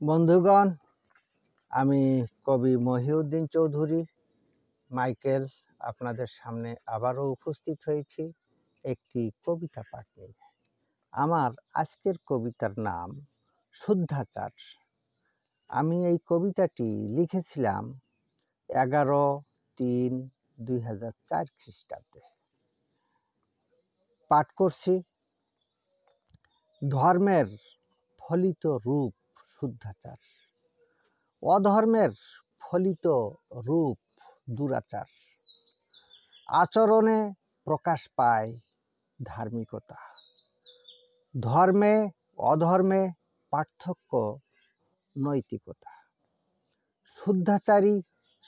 বন্ধুগণ, আমি কবি মহিউদ্দিন চৌধুরী মাইকেল আপনাদের সামনে আবারও উপস্থিত হয়েছি একটি কবিতা পাঠ নিয়ে। আমার আজকের কবিতার নাম শুদ্ধাচার। আমি এই কবিতাটি লিখেছিলাম 11/3/2004 খ্রিস্টাব্দে। পাঠ করছি। ধর্মের ফলিত রূপ শুদ্ধাচার, অধর্মের ফলিত রূপ দুরাচার। আচরণে প্রকাশ পায় ধার্মিকতা, ধর্মে অধর্মে পার্থক্য নৈতিকতা। শুদ্ধাচারী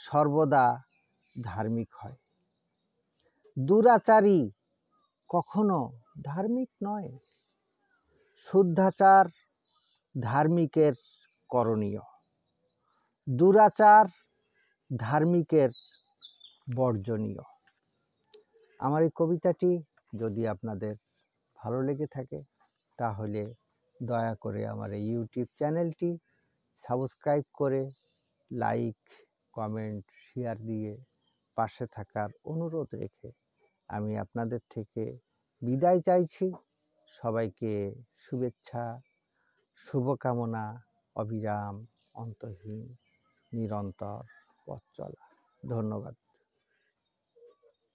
সর্বদা ধার্মিক হয়, দুরাচারী কখনো ধার্মিক নয়। শুদ্ধাচার ধার্মিকের করণীয়, দুরাচার ধার্মিকের বর্জনীয়। আমার এই কবিতাটি যদি আপনাদের ভালো লেগে থাকে তাহলে দয়া করে আমার এই ইউটিউব চ্যানেলটি সাবস্ক্রাইব করে লাইক, কমেন্ট, শেয়ার দিয়ে পাশে থাকার অনুরোধ রেখে আমি আপনাদের থেকে বিদায় চাইছি। সবাইকে শুভেচ্ছা, শুভকামনা, অবিরাম অন্তহীন নিরন্তর পথ চলা। ধন্যবাদ।